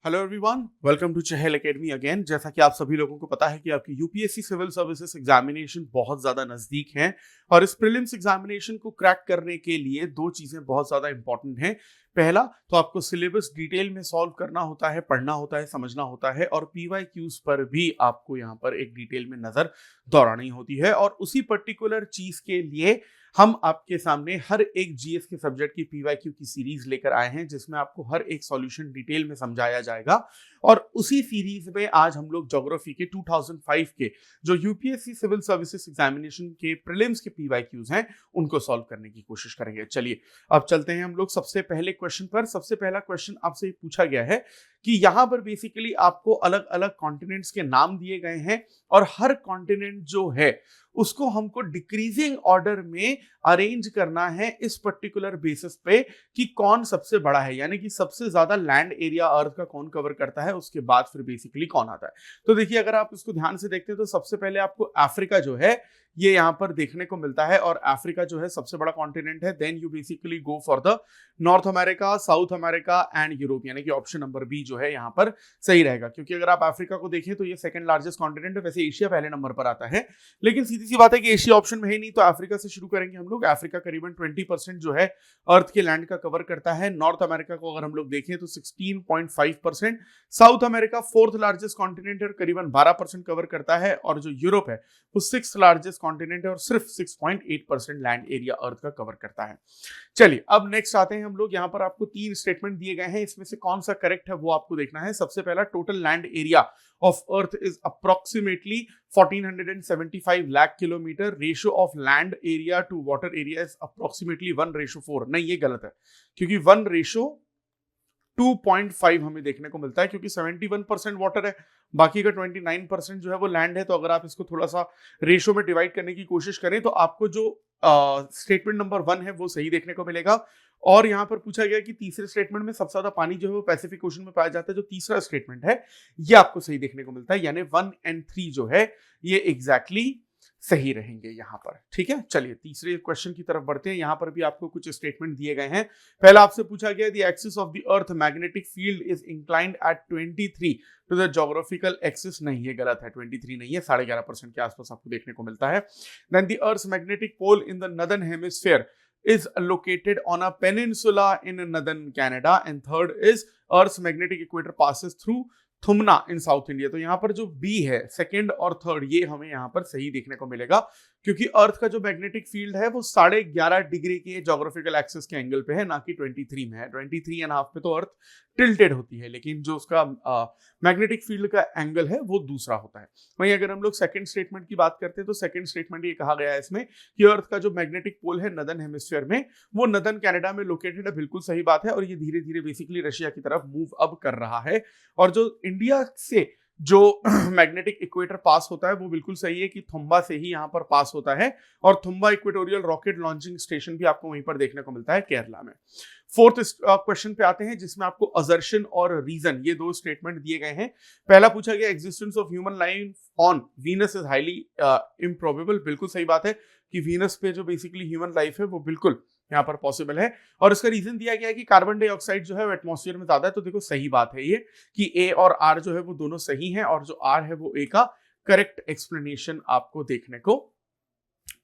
Hello everyone, welcome to Chahal academy again. जैसा कि आप सभी लोगों को पता है कि आपकी यूपीएससी सिविल सर्विसेज एग्जामिनेशन बहुत ज़्यादा नज़दीक हैं और इस प्रीलिम्स एग्जामिनेशन को क्रैक करने के लिए दो चीज़ें बहुत ज़्यादा इंपॉर्टेंट हैं। पहला तो आपको सिलेबस डिटेल में सॉल्व करना होता है, पढ़ना होता है, समझना होता है और पीवाईक्यूज पर भी आपको यहाँ पर एक डिटेल में नज़र दौड़ानी होती है। और उसी पर्टिकुलर चीज़ के लिए हम आपके सामने हर एक जीएस के सब्जेक्ट की पीवाईक्यू की सीरीज लेकर आए हैं, जिसमें आपको हर एक सॉल्यूशन डिटेल में समझाया जाएगा। और उसी सीरीज में आज हम लोग ज्योग्राफी के 2005 के जो यूपीएससी सिविल सर्विसेज एग्जामिनेशन के प्रीलिम्स के पीवाईक्यूज हैं उनको सॉल्व करने की कोशिश करेंगे। चलिए अब चलते हैं हम लोग सबसे पहले क्वेश्चन पर। सबसे पहला क्वेश्चन आपसे पूछा गया है कि यहाँ पर बेसिकली आपको अलग अलग कॉन्टिनेंट्स के नाम दिए गए हैं और हर कॉन्टिनेंट जो है उसको हमको डिक्रीजिंग ऑर्डर में अरेंज करना है इस पर्टिकुलर बेसिस पे कि कौन सबसे बड़ा है, यानी कि सबसे ज्यादा लैंड एरिया अर्थ का कौन कवर करता है, उसके बाद फिर बेसिकली कौन आता है। तो देखिए, अगर आप इसको ध्यान से देखते हैं तो सबसे पहले आपको अफ्रीका जो है ये यहाँ पर देखने को मिलता है और अफ्रीका जो है सबसे बड़ा कॉन्टिनेंट है। Then you basically go for the North America, South America and Europe, यानी कि ऑप्शन नंबर बी जो है यहाँ पर सही रहेगा, क्योंकि अगर आप अफ्रीका को देखें तो ये सेकंड लार्जेस्ट कॉन्टिनेंट है। वैसे एशिया पहले नंबर पर आता है, लेकिन सीधी सी बात है कि एशिया ऑप्शन में है नहीं, तो अफ्रीका से शुरू करेंगे हम लोग। अफ्रीका करीबन 20% जो है अर्थ के लैंड का कवर करता है। नॉर्थ अमेरिका को अगर हम लोग देखें तो 16.5%, south America fourth largest continent है और करीबन 12% कवर करता है, और जो यूरोप है वो सिक्स्थ लार्जेस्ट कॉन्टिनेंट है और सिर्फ 6.8% लैंड एरिया अर्थ का कवर करता है। चलिए अब नेक्स्ट आते हैं हम लोग। यहाँ पर आपको 3 स्टेटमेंट दिए गए हैं, इसमें से कौन सा करेक्ट है वो आपको देखना है। सबसे पहला, total land area of Earth is approximately 1475 lakh kilometre. Ratio of land area to water area is approximately 1:4। नहीं, ये गलत है, क्योंकि 1:2.5 हमें देखने को मिलता है, क्योंकि 71% वाटर है, बाकी का 29% जो है वो लैंड है। तो अगर आप इसको थोड़ा सा रेशियो में डिवाइड करने की कोशिश करें तो आपको जो स्टेटमेंट नंबर 1 है वो सही देखने को मिलेगा। और यहाँ पर पूछा गया कि तीसरे स्टेटमेंट में सबसे ज्यादा पानी जो है वो पैसिफिक ओशन में पाया जाता है। जो तीसरा स्टेटमेंट है ये आपको सही देखने को मिलता है, यानी 1 और 3 जो है ये एग्जैक्टली सही रहेंगे यहाँ पर। ठीक है, चलिए तीसरे क्वेश्चन की तरफ बढ़ते हैं। यहाँ पर भी आपको कुछ स्टेटमेंट दिए गए हैं। पहला आपसे पूछा गया, the axis of the Earth magnetic field is inclined at 23 to the geographical axis. नहीं, ये गलत है, 23 नहीं है, 11.5% के आसपास आपको देखने को मिलता है। Then the Earth magnetic pole in the northern hemisphere is located on a peninsula in northern Canada, and third is Earth's magnetic equator passes through थुमना in south India. तो यहाँ पर जो बी है सेकंड और थर्ड ये हमें यहाँ पर सही देखने को मिलेगा, क्योंकि अर्थ का जो मैग्नेटिक फील्ड है वो 11.5 डिग्री के ज्योग्राफिकल एक्सिस के एंगल पे है, ना कि 23 में है। 23.5 पे तो अर्थ टिल्टेड होती है, लेकिन जो उसका मैग्नेटिक फील्ड का एंगल है वो दूसरा होता है। वहीं अगर हम लोग सेकंड स्टेटमेंट की बात करते हैं तो सेकंड स्टेटमेंट ये कहा गया है इसमें कि अर्थ का जो मैग्नेटिक पोल है नॉर्दर्न हेमिस्फीयर में वो नॉर्दर्न कनाडा में लोकेटेड है। बिल्कुल सही बात है, और ये धीरे धीरे बेसिकली रशिया की तरफ मूव अब कर रहा है। और जो इंडिया से जो मैग्नेटिक इक्वेटर पास होता है वो बिल्कुल सही है कि थुम्बा से ही यहाँ पर पास होता है, और Thumba equatorial rocket launching station भी आपको वहीं पर देखने को मिलता है केरला में। फोर्थ क्वेश्चन पे आते हैं, जिसमें आपको असर्शन और रीजन ये दो स्टेटमेंट दिए गए हैं। पहला पूछा गया, existence of human life on Venus is highly improbable. बिल्कुल सही बात है कि वीनस पे जो बेसिकली ह्यूमन लाइफ है वो बिल्कुल यहाँ पर पॉसिबल है, और इसका रीजन दिया गया है कि कार्बन डाइऑक्साइड जो है वो एटमॉस्फेयर में ज्यादा है। तो देखो सही बात है ये कि ए और आर जो है वो दोनों सही हैं, और जो आर है वो ए का करेक्ट एक्सप्लेनेशन आपको देखने को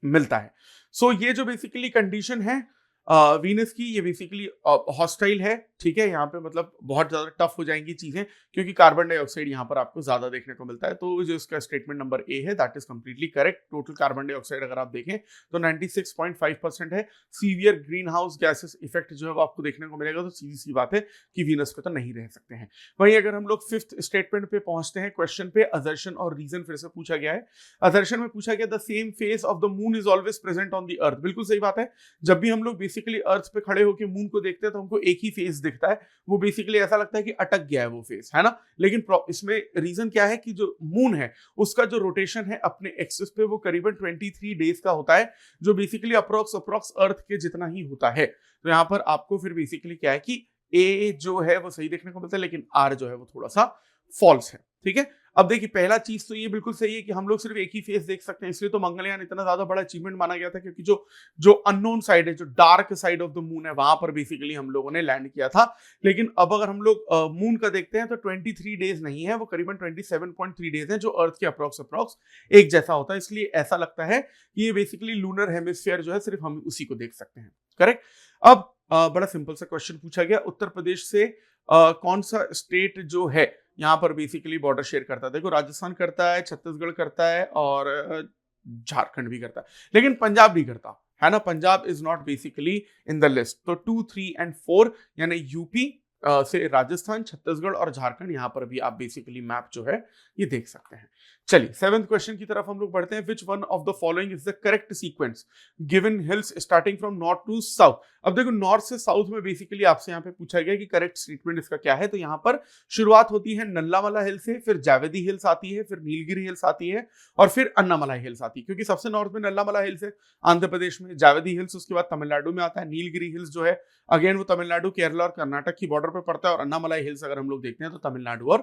मिलता है। सो ये जो बेसिकली कंडीशन है वीनस की, ये बेसिकली हॉस्टाइल है। ठीक है, यहाँ पे मतलब बहुत ज्यादा टफ हो जाएंगी चीजें, क्योंकि कार्बन डाइऑक्साइड यहाँ पर आपको ज्यादा देखने को मिलता है। तो जो इसका स्टेटमेंट नंबर ए है that is completely correct. Total carbon dioxide अगर आप देखें तो 96.5% है। Severe green house gases effect जो है वो आपको देखने को मिलेगा। तो सीधी सी बात है कि वीनस पे तो नहीं रह सकते हैं। वहीं अगर हम लोग फिफ्थ स्टेटमेंट पे पहुंचते हैं, क्वेश्चन पे असर्शन और रीजन फिर से पूछा गया है। असर्शन में पूछा गया, the same face of the moon is always present on the earth. बिल्कुल सही बात है, जब भी हम लोग बेसिकली अर्थ पे खड़े होकर मून को देखते हैं तो हमको एक ही फेस दिखता है। वो बेसिकली ऐसा लगता है कि अटक गया है वो फेस, है ना। लेकिन इसमें रीजन क्या है कि जो मून है उसका जो रोटेशन है अपने एक्सिस पे वो करीबन 23 डेज का होता है, जो बेसिकली अप्रोक्स अर्थ के जितना ही होता है। तो यहाँ पर आपको फिर बेसिकली क्या है कि ए जो है वो सही देखने को मिलता है, लेकिन आर जो है वो थोड़ा सा फॉल्स है। ठीक है, अब देखिए पहला चीज तो ये बिल्कुल सही है कि हम लोग सिर्फ एक ही फेस देख सकते हैं, इसलिए तो मंगलयान इतना ज्यादा बड़ा अचीवमेंट माना गया था, क्योंकि जो जो अननोन साइड है, जो dark side of the moon है, वहां पर बेसिकली हम लोगों ने लैंड किया था। लेकिन अब अगर हम लोग मून का देखते हैं तो 23 डेज नहीं है, वो करीबन 27.3 डेज है, जो अर्थ के अप्रोक्स एक जैसा होता है। इसलिए ऐसा लगता है कि ये बेसिकली लूनर हेमिस्फीयर जो है सिर्फ हम उसी को देख सकते हैं। करेक्ट। अब बड़ा सिंपल सा क्वेश्चन पूछा गया, उत्तर प्रदेश से कौन सा स्टेट जो है यहाँ पर बेसिकली बॉर्डर शेयर करता है। देखो राजस्थान करता है, छत्तीसगढ़ करता है और झारखंड भी करता है, लेकिन पंजाब नहीं करता है ना। Punjab is not basically in the list. तो 2, 3 एंड 4 यानी यूपी से राजस्थान, छत्तीसगढ़ और झारखंड, यहां पर भी आप बेसिकली मैप जो है ये देख सकते हैं। चलिए 7th क्वेश्चन की तरफ हम लोग बढ़ते हैं। Which one of the following is the correct sequence given hills starting from north to south. अब देखो नॉर्थ से साउथ में बेसिकली आपसे यहाँ पे पूछा गया कि करेक्ट स्टेटमेंट इसका क्या है। तो यहाँ पर शुरुआत होती है नल्लामला हिल से, फिर जावेदी हिल्स आती है, फिर नीलगिरी हिल्स आती है और फिर अन्नामलाई हिल्स आती है। क्योंकि सबसे नॉर्थ में नल्लामला हिल्स है आंध्र प्रदेश में, जावेदी हिल्स उसके बाद तमिलनाडु में आता है, नीलगिरी हिल्स जो है अगेन वो तमिलनाडु, केरला और कर्नाटक की बॉर्डर पर पड़ता है, और अन्नामलाई हिल्स अगर हम लोग देखते हैं तो तमिलनाडु और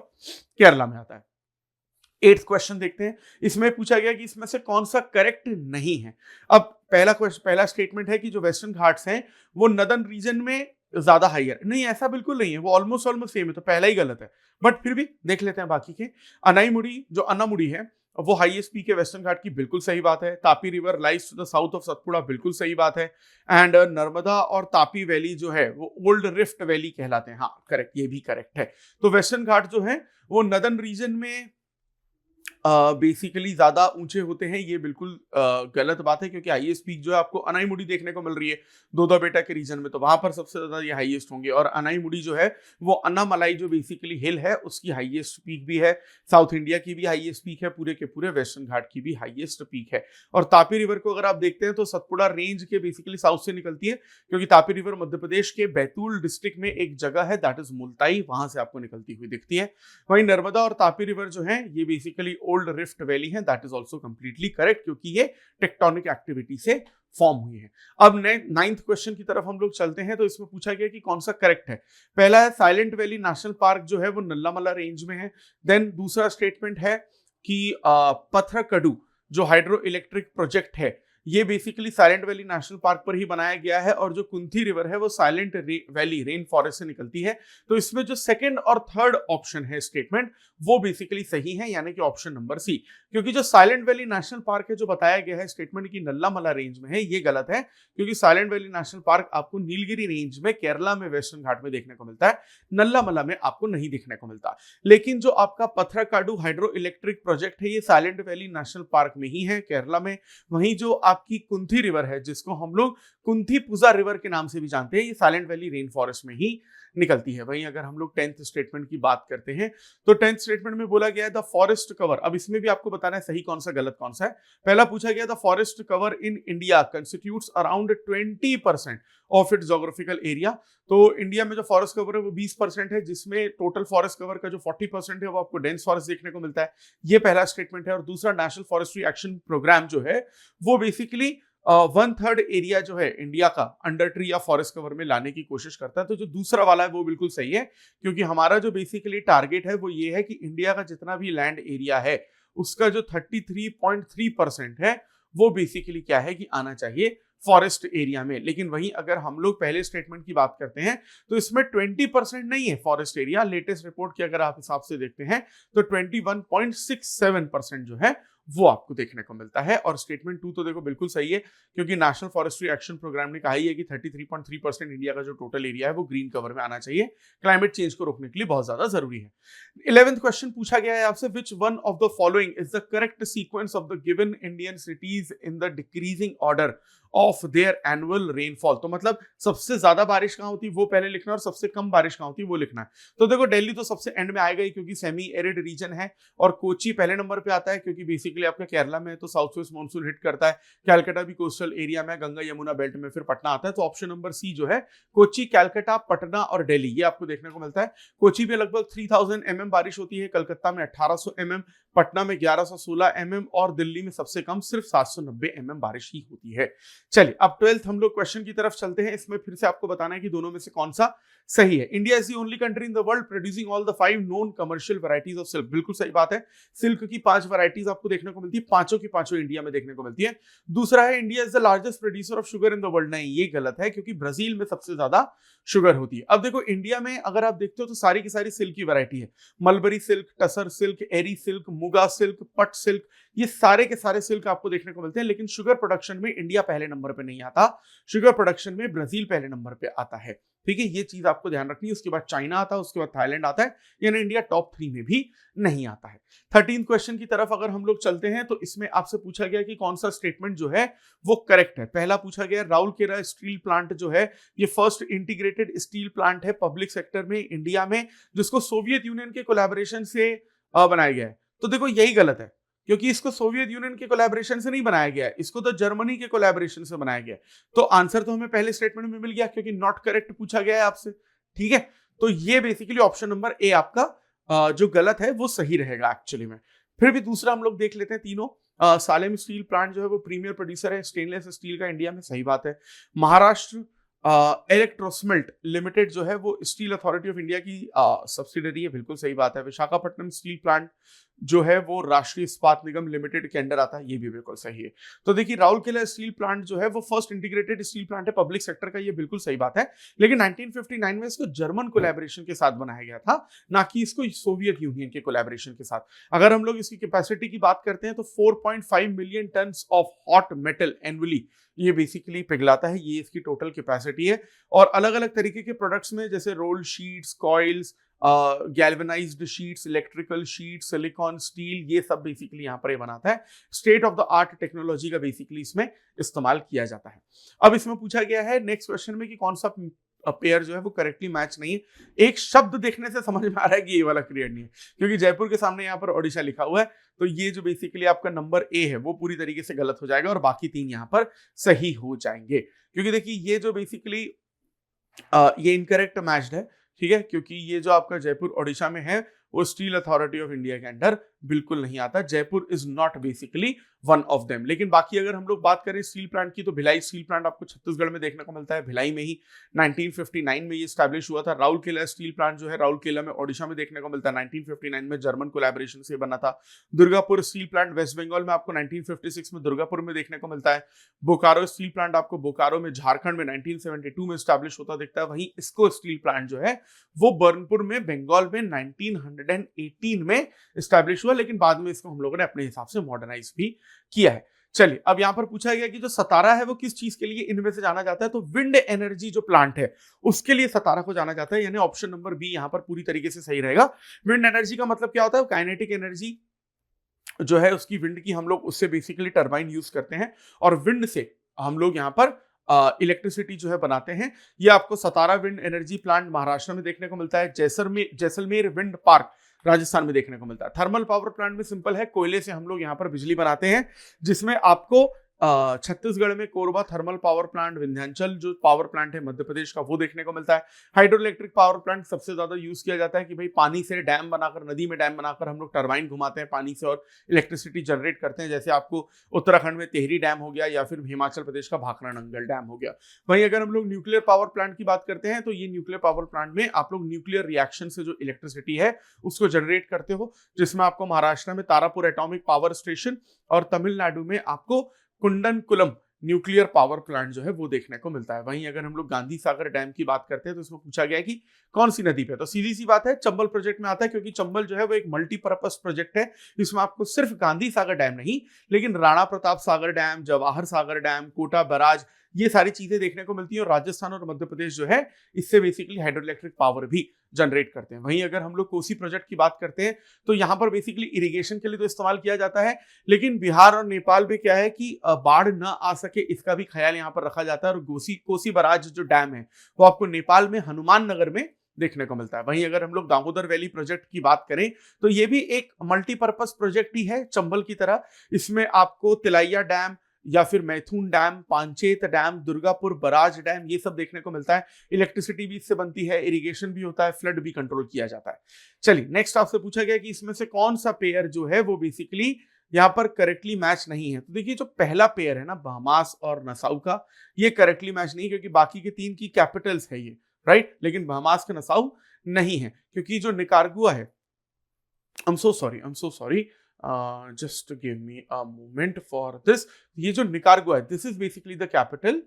केरला में आता है। 8th क्वेश्चन देखते हैं। इसमें पूछा गया कि इसमें से कौन सा करेक्ट नहीं है। अब पहला स्टेटमेंट है कि जो वेस्टर्न घाट्स हैं वो नदर्न रीजन में ज्यादा हाइयर। नहीं, ऐसा बिल्कुल नहीं है, वो ऑलमोस्ट सेम है, तो पहला ही गलत है। बट फिर भी देख लेते हैं बाकी के। अनाईमुड़ी जो अन्नामुड़ी है वो हाईएस्ट पीक है वेस्टर्न घाट की, बिल्कुल सही बात है। Tapi river lies to the south of Satpura, बिल्कुल सही बात है। एंड नर्मदा और तापी वैली जो है वो ओल्ड रिफ्ट वैली कहलाते हैं। हाँ करेक्ट, ये भी करेक्ट है। तो वेस्टर्न घाट जो है वो नदर्न रीजन में बेसिकली ज्यादा ऊंचे होते हैं, ये बिल्कुल गलत बात है। क्योंकि हाईएस्ट पीक जो है आपको अनाईमुड़ी देखने को मिल रही है दोदा बेटा के रीजन में, तो वहां पर सबसे ज्यादा ये हाईएस्ट होंगे। और अनाईमुड़ी जो है वो अन्नामलाई जो बेसिकली हिल है उसकी हाईएस्ट पीक भी है, साउथ इंडिया की भी हाईएस्ट पीक है, पूरे के पूरे वेस्टर्न घाट की भी हाईएस्ट पीक है। और तापी रिवर को अगर आप देखते हैं तो सतपुड़ा रेंज के बेसिकली साउथ से निकलती है, क्योंकि तापी रिवर मध्य प्रदेश के बैतूल डिस्ट्रिक्ट में एक जगह है दैट इज मुल्ताई, वहां से आपको निकलती हुई दिखती है। वहीं नर्मदा और तापी रिवर जो है ये बेसिकली ओल्ड रिफ्ट वैली है, that is also completely correct, क्योंकि ये टेक्टोनिक एक्टिविटी से फॉर्म हुई है। अब 9th क्वेश्चन की तरफ हम लोग चलते हैं। तो इसमें पूछा गया कि कौन सा करेक्ट है। पहला है साइलेंट वैली नेशनल पार्क जो है वो नल्लामला रेंज में है। देन दूसरा स्टेटमेंट है कि पथरकड़ू जो हाइड्रो इलेक्ट्रिक प्रोजेक्ट है ये basically silent valley national park पर ही बनाया गया है, और जो कुंथी रिवर है वो साइलेंट वैली रेन फॉरेस्ट से निकलती है। तो इसमें जो सेकंड और थर्ड ऑप्शन है स्टेटमेंट वो बेसिकली सही है, यानी कि ऑप्शन नंबर सी। क्योंकि जो साइलेंट वैली नेशनल पार्क है जो बताया गया है स्टेटमेंट की नल्लामला रेंज में है, ये गलत है। क्योंकि साइलेंट वैली नेशनल पार्क आपको नीलगिरी रेंज में केरला में वेस्टर्न घाट में देखने को मिलता है, नल्लामला में आपको नहीं देखने को मिलता। लेकिन जो आपका पथरकाडू हाइड्रो इलेक्ट्रिक प्रोजेक्ट है ये साइलेंट वैली नेशनल पार्क में ही है, केरला में। वहीं जो आपकी कुंथी रिवर है जिसको हम लोग कुंथी पुजा रिवर के नाम से भी जानते हैं, ये साइलेंट वैली रेन फॉरेस्ट में ही निकलती है। वहीं अगर हम लोग 10th स्टेटमेंट की बात करते हैं तो 10th स्टेटमेंट में बोला गया है द फॉरेस्ट कवर। अब इसमें भी आपको बताना है सही कौन सा गलत कौन सा है। पहला पूछा गया the forest cover in India constitutes around 20% of its geographical area. तो इंडिया में जो फॉरेस्ट कवर है वो 20% है, जिसमें टोटल फॉरेस्ट कवर का जो 40% है वो आपको डेंस फॉरेस्ट देखने को मिलता है। ये पहला स्टेटमेंट है। और दूसरा नेशनल फॉरेस्ट्री एक्शन प्रोग्राम जो है वो बेसिकली 1/3 एरिया जो है इंडिया का अंडर ट्री या फॉरेस्ट कवर में लाने की कोशिश करता है। तो जो दूसरा वाला है वो बिल्कुल सही है, क्योंकि हमारा जो बेसिकली टारगेट है वो ये है कि इंडिया का जितना भी लैंड एरिया है उसका जो 33.3% है वो बेसिकली क्या है कि आना चाहिए फॉरेस्ट एरिया में। लेकिन वहीं अगर हम लोग पहले स्टेटमेंट की बात करते हैं तो इसमें 20% नहीं है फॉरेस्ट एरिया। लेटेस्ट रिपोर्ट के अगर आप हिसाब से देखते हैं तो 21.67% जो है वो आपको देखने को मिलता है। और स्टेटमेंट 2 तो देखो बिल्कुल सही है, क्योंकि नेशनल फॉरेस्ट्री एक्शन प्रोग्राम ने कहा ही है कि 33.3% इंडिया का जो टोटल एरिया है वो ग्रीन कवर में आना चाहिए। क्लाइमेट चेंज को रोकने के लिए बहुत ज्यादा जरूरी है। 11th क्वेश्चन पूछा गया है आपसे, विच one of the following is the correct sequence of the given Indian cities in the decreasing order of their annual rainfall. तो मतलब सबसे ज्यादा बारिश कहां होती है वो पहले लिखना और सबसे कम बारिश कहां होती है वो लिखना है। तो देखो दिल्ली तो सबसे एंड में आएगा ही क्योंकि सेमी एरिड रीजन है, और कोची पहले नंबर पे आता है क्योंकि बेसिकली बेसिकली आपका केरला में है तो साउथ वेस्ट मानसून हिट करता है, कैलकाटा भी कोस्टल एरिया में, गंगा यमुना बेल्ट में, फिर पटना आता है। तो ऑप्शन नंबर सी जो है कोची, कैलकाटा, पटना और दिल्ली ये आपको देखने को मिलता है। कोची में लगभग 3000 mm बारिश होती है, कलकत्ता में 1800 mm, पटना में 1116 mm और दिल्ली में सबसे कम सिर्फ 790 mm बारिश ही होती है। चलिए अब 12th हम लोग क्वेश्चन की तरफ चलते हैं। इसमें फिर से आपको बताना है कि दोनों में से कौन सा सही है। India is the only country in the world producing all the 5 known commercial varieties of silk. बिल्कुल सही बात है, सिल्क की 5 वैरायटीज आपको देखने को मिलती है, पांचों की पांचों इंडिया में देखने को मिलती है। दूसरा है India is the largest producer of sugar in the world. नहीं, ये गलत है क्योंकि ब्राजील में सबसे ज्यादा शुगर होती है। अब देखो इंडिया में अगर आप देखते हो तो सारी की सारी सिल्क की वैरायटी है, मलबरी सिल्क, टसर सिल्क, एरी सिल्क, मुगा सिल्क, पट सिल्क, ये सारे के सारे सिल्क आपको देखने को मिलते हैं। लेकिन शुगर प्रोडक्शन में इंडिया पहले नंबर पे नहीं आता, शुगर प्रोडक्शन में ब्राजील पहले नंबर पे आता है। ठीक है, ये चीज आपको ध्यान रखनी है। उसके बाद चाइना आता है, उसके बाद थाईलैंड आता है, यानी इंडिया टॉप 3 में भी नहीं आता है। 13 क्वेश्चन की तरफ अगर हम लोग चलते हैं तो इसमें आपसे पूछा गया कि कौन सा स्टेटमेंट जो है वो करेक्ट है। पहला पूछा गया राउरकेला स्टील प्लांट जो है ये फर्स्ट इंटीग्रेटेड स्टील प्लांट है पब्लिक सेक्टर में इंडिया में, जिसको सोवियत यूनियन के कोलैबोरेशन से बनाया गया है। तो देखो यही गलत है क्योंकि इसको सोवियत यूनियन के कोलैबोरेशन से नहीं बनाया गया है, इसको तो जर्मनी के कोलैबोरेशन से बनाया गया है। तो आंसर तो हमें पहले स्टेटमेंट में मिल गया क्योंकि नॉट करेक्ट पूछा गया है आपसे। ठीक है, तो ये बेसिकली ऑप्शन नंबर ए आपका जो गलत है वो सही रहेगा एक्चुअली में। फिर भी दूसरा हम लोग देख लेते हैं तीनों। सालेम स्टील प्लांट जो है वो प्रीमियर प्रोड्यूसर है स्टेनलेस स्टील का इंडिया में, सही बात है। महाराष्ट्र इलेक्ट्रोस्मिल्ट लिमिटेड जो है वो स्टील अथॉरिटी ऑफ इंडिया की सब्सिडरी है, बिल्कुल सही बात है। विशाखापट्टनम स्टील प्लांट जो है वो राष्ट्रीय इस्पात निगम लिमिटेड के अंडर आता है, ये भी बिल्कुल सही है। तो देखिए राउरकेला स्टील प्लांट जो है वो फर्स्ट इंटीग्रेटेड स्टील प्लांट है पब्लिक सेक्टर का, ये बिल्कुल सही बात है। लेकिन 1959 में इसको जर्मन कोलैबोरेशन के साथ बनाया गया था, ना कि इसको सोवियत यूनियन के कोलैबोरेशन के साथ। अगर हम लोग इसकी कैपेसिटी की बात करते हैं तो 4.5 million ton of hot metal annually ये बेसिकली पिघलाता है, ये इसकी टोटल कैपेसिटी है। और अलग अलग तरीके के प्रोडक्ट्स में जैसे rolled sheets, coils, galvanised sheets, electrical sheet, silicon steel, ये सब बेसिकली यहाँ पर ये बनाता है। State of the art technology का बेसिकली इसमें इस्तेमाल किया जाता है। अब इसमें पूछा गया है नेक्स्ट क्वेश्चन में कि कौन सा पेयर जो है वो करेक्टली मैच नहीं है। एक शब्द देखने से समझ में आ रहा है कि ये वाला क्लियर नहीं है क्योंकि जयपुर के सामने यहाँ पर ओडिशा लिखा हुआ है, तो ये जो बेसिकली आपका नंबर ए है वो पूरी तरीके से गलत हो जाएगा और बाकी 3 यहाँ पर सही हो जाएंगे। क्योंकि देखिए ये जो बेसिकली ये इनकरेक्ट मैच्ड है, ठीक है, क्योंकि ये जो आपका जयपुर ओडिशा में है वो स्टील अथॉरिटी ऑफ इंडिया के अंडर बिल्कुल नहीं आता। Jaipur is not basically one of them. लेकिन बाकी अगर हम लोग बात करें स्टील प्लांट की तो भिलाई स्टील प्लांट आपको छत्तीसगढ़ में देखने को मिलता है, भिलाई में ही 1959 में ये स्टैब्लिश हुआ था। राउरकेला स्टील प्लांट जो है राउरकेला में ओडिशा में देखने को मिलता है, 1959 में जर्मन कोलैबोरेशन से बना था। Durgapur steel plant West Bengal में आपको 1956 में दुर्गापुर में देखने को मिलता है। बोकारो स्टील प्लांट आपको बोकारो में झारखंड में 1972 में स्टैब्लिश होता दिखता है। वहीं इसको स्टील प्लांट जो है वो बर्नपुर में बंगाल में 1918 में स्टैब्लिश हुआ, लेकिन बाद में इसको हम लोगों ने अपने हिसाब से मॉडर्नाइज भी किया है। चलिए अब यहां पर पूछा गया कि जो सतारा है वो किस चीज के लिए इनमें से जाना जाता है, तो विंड एनर्जी जो प्लांट है उसके लिए सतारा को जाना जाता है, यानी ऑप्शन नंबर बी यहां पर पूरी तरीके से सही रहेगा। विंड एनर्जी का मतलब क्या होता है, काइनेटिक एनर्जी जो है उसकी विंड की हम लोग उससे बेसिकली टरबाइन यूज करते हैं और विंड से हम लोग यहाँ पर इलेक्ट्रिसिटी जो है बनाते हैं। ये आपको सतारा विंड एनर्जी प्लांट महाराष्ट्र में देखने को मिलता है। जैसलमेर विंड पार्क राजस्थान में देखने को मिलता है। थर्मल पावर प्लांट में सिंपल है, कोयले से हम लोग यहाँ पर बिजली बनाते हैं, जिसमें आपको छत्तीसगढ़ में Korba thermal power plant, Vindhyachal जो पावर प्लांट है मध्य प्रदेश का वो देखने को मिलता है। हाइड्रो इलेक्ट्रिक पावर प्लांट सबसे ज्यादा यूज किया जाता है कि भाई पानी से डैम बनाकर, नदी में डैम बनाकर हम लोग टरबाइन घुमाते हैं पानी से और इलेक्ट्रिसिटी जनरेट करते हैं, जैसे आपको उत्तराखंड में टिहरी डैम हो गया या फिर हिमाचल प्रदेश का भाखड़ा नंगल डैम हो गया। वहीं अगर हम लोग न्यूक्लियर पावर प्लांट की बात करते हैं तो ये न्यूक्लियर पावर प्लांट में आप लोग न्यूक्लियर रिएक्शन से जो इलेक्ट्रिसिटी है उसको जनरेट करते हो, जिसमें आपको महाराष्ट्र में तारापुर एटॉमिक पावर स्टेशन और तमिलनाडु में आपको कुंडनकुलम न्यूक्लियर पावर प्लांट जो है वो देखने को मिलता है। वहीं अगर हम लोग गांधी सागर डैम की बात करते हैं तो इसमें पूछा गया है कि कौन सी नदी पे, तो सीधी सी बात है चंबल प्रोजेक्ट में आता है, क्योंकि चंबल जो है वो एक मल्टीपर्पस प्रोजेक्ट है। इसमें आपको सिर्फ गांधी सागर डैम नहीं लेकिन Rana Pratap Sagar dam, Jawahar Sagar dam, Kota barrage, ये सारी चीजें देखने को मिलती है। और राजस्थान और मध्य प्रदेश जो है इससे बेसिकली हाइड्रो इलेक्ट्रिक पावर भी जनरेट करते हैं। वहीं अगर हम लोग कोसी प्रोजेक्ट की बात करते हैं तो यहाँ पर बेसिकली इरिगेशन के लिए तो इस्तेमाल किया जाता है, लेकिन बिहार और नेपाल में क्या है कि बाढ़ न आ सके इसका भी ख्याल यहाँ पर रखा जाता है। और कोसी बराज जो डैम है वो आपको नेपाल में हनुमान नगर में देखने को मिलता है। वहीं अगर हम लोग दामोदर वैली प्रोजेक्ट की बात करें तो ये भी एक मल्टीपर्पज प्रोजेक्ट ही है चंबल की तरह। इसमें आपको तिलैया डैम या फिर Maithon dam, Panchet dam, Durgapur barrage dam, ये सब देखने को मिलता है। इलेक्ट्रिसिटी भी इससे बनती है, इरिगेशन भी होता है, फ्लड भी कंट्रोल किया जाता है। चलिए नेक्स्ट आपसे पूछा गया कि इसमें से कौन सा पेयर जो है वो बेसिकली यहाँ पर करेक्टली मैच नहीं है। तो देखिए जो पहला पेयर है ना बहामास और नसाउ का, ये करेक्टली मैच नहीं, क्योंकि बाकी के 3 की कैपिटल्स है ये, राइट, लेकिन बहामास का नसाउ नहीं है, क्योंकि जो निकारागुआ है, I'm so sorry, just give me a moment for this। ये जो निकारागुआ है, this is basically the capital,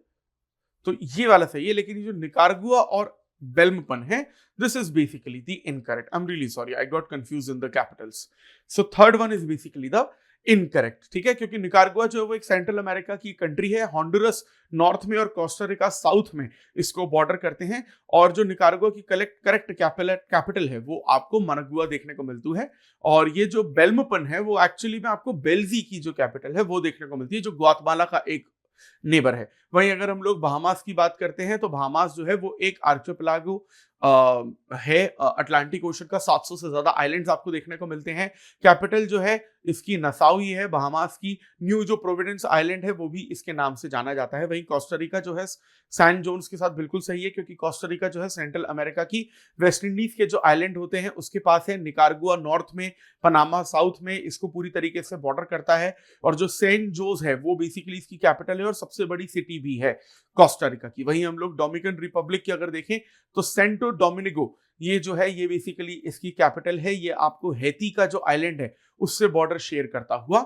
तो ये वाला सही है, लेकिन ये जो निकारागुआ और बेल्मपन है, this is basically the incorrect. I am really sorry, I got confuse in the Capitals. So third one is basically the incorrect, ठीक है, क्योंकि निकारागुआ जो है वो एक सेंट्रल अमेरिका की कंट्री है। हॉन्डुरस नॉर्थ में और कोस्टा रिका साउथ में इसको बॉर्डर करते हैं। और जो निकारागुआ की करेक्ट कैपिटल है वो आपको मनागुआ देखने को मिलती है। और ये जो बेल्मपन है वो एक्चुअली में आपको बेल्जी की जो कैपिटल है वो देखने को मिलती है, जो ग्वातमाला का एक नेबर है। वहीं अगर हम लोग बहामास की बात करते हैं तो बहामास जो है वो एक आर्चिपेलागो है अटलांटिक ओशन का। 700 से ज्यादा आइलैंड्स आपको देखने को मिलते हैं। कैपिटल जो है इसकी नसाउ ही है बहामास की। न्यू जो प्रोविडेंस आइलैंड है वो भी इसके नाम से जाना जाता है। वहीं कोस्टा रिका जो है सैन जोन्स के साथ बिल्कुल सही है, क्योंकि कोस्टा रिका जो है सेंट्रल अमेरिका की वेस्ट इंडीज के जो आइलैंड होते हैं उसके पास है। निकारागुआ नॉर्थ में, पनामा साउथ में इसको पूरी तरीके से बॉर्डर करता है। और जो सेंट जोस है वो बेसिकली इसकी कैपिटल है और सबसे बड़ी सिटी भी है कोस्टा रिका की। वहीं हम लोग डोमिनिकन रिपब्लिक की अगर देखें तो सेंटो डोमिनिगो ये जो है ये बेसिकली इसकी कैपिटल है। ये आपको हैती का जो आइलैंड है उससे बॉर्डर शेयर करता हुआ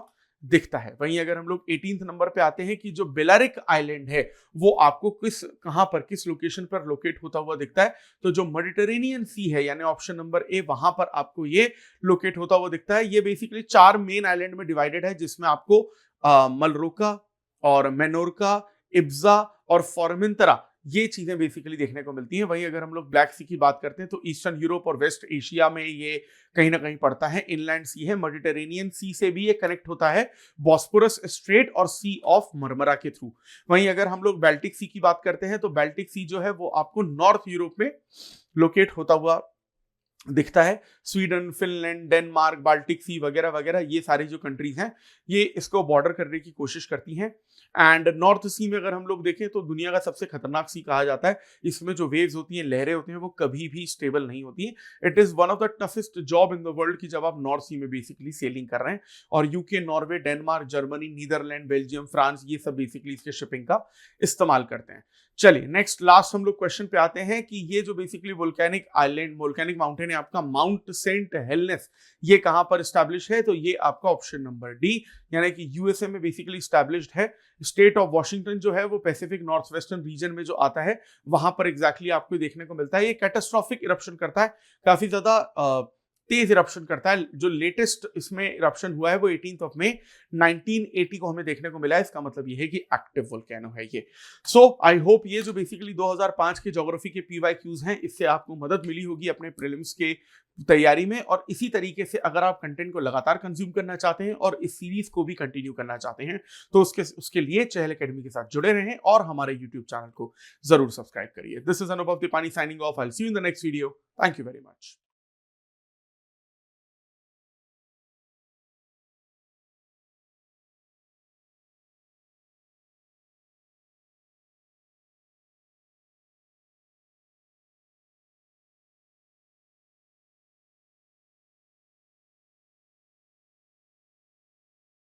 दिखता है। वहीं अगर हम लोग 18th नंबर पे आते हैं कि जो बेलारिक आइलैंड है वो आपको किस लोकेशन पर लोकेट होता हुआ दिखता है, तो जो मेडिटेरेनियन सी है यानी ऑप्शन नंबर ए, वहां पर आपको ये लोकेट होता हुआ दिखता है। ये बेसिकली 4 मेन आइलैंड में डिवाइडेड है, जिसमें आपको मलरोका और मेनोरका, इब्जा और फॉर्मेंतरा ये चीजें बेसिकली देखने को मिलती हैं। वहीं अगर हम लोग ब्लैक सी की बात करते हैं तो ईस्टर्न यूरोप और वेस्ट एशिया में ये कहीं ना कहीं पड़ता है। इनलैंड सी है, मेडिटेरेनियन सी से भी ये कनेक्ट होता है बॉस्पोरस स्ट्रेट और सी ऑफ मरमरा के थ्रू। वहीं अगर हम लोग बाल्टिक सी की बात करते हैं तो बाल्टिक सी जो है वो आपको नॉर्थ यूरोप में लोकेट होता हुआ दिखता है। स्वीडन, फिनलैंड, डेनमार्क, बाल्टिक सी वगैरह वगैरह ये सारी जो कंट्रीज हैं ये इसको बॉर्डर करने की कोशिश करती हैं। एंड नॉर्थ सी में अगर हम लोग देखें तो दुनिया का सबसे खतरनाक सी कहा जाता है। इसमें जो वेव्स होती हैं, लहरें होती हैं, वो कभी भी स्टेबल नहीं होती हैं। It is one of the toughest job in the world की जब आप नॉर्थ सी में बेसिकली सेलिंग कर रहे हैं। और UK, Norway, Denmark, Germany, Netherland, Belgium, France ये सब बेसिकली इसके शिपिंग का इस्तेमाल करते हैं। चलिए नेक्स्ट लास्ट हम लोग क्वेश्चन पे आते हैं कि ये जो basically volcanic island, volcanic mountain है आपका माउंट सेंट हेलेनेस, ये कहां पर स्टैब्लिश है? तो ये आपका ऑप्शन नंबर डी यानी कि यूएसए में बेसिकली स्टैब्लिश्ड है। स्टेट ऑफ वॉशिंगटन जो है वो पैसिफिक नॉर्थ वेस्टर्न रीजन में जो आता है वहां पर एग्जैक्टली आपको देखने को मिलता है। ये कैटास्ट्रॉफिक इरप्शन करता है, काफी ज्यादा तेज इरप्शन करता है। जो लेटेस्ट इसमें इरप्शन हुआ है वो 18 मई 1980 को हमें देखने को मिला है। इसका मतलब ये है कि एक्टिव वोल्केनो है ये। सो आई होप ये जो बेसिकली 2005 के ज्योग्राफी के PYQs हैं इससे आपको मदद मिली होगी अपने प्रीलिम्स के तैयारी में। और इसी तरीके से अगर आप कंटेंट को लगातार कंज्यूम करना चाहते हैं और इस सीरीज को भी कंटिन्यू करना चाहते हैं तो उसके लिए चहल एकेडमी के साथ जुड़े रहें और हमारे यूट्यूब चैनल को जरूर सब्सक्राइब करिए। This is Anubhav Tipani signing off. I will see you in the next video. Thank you very much.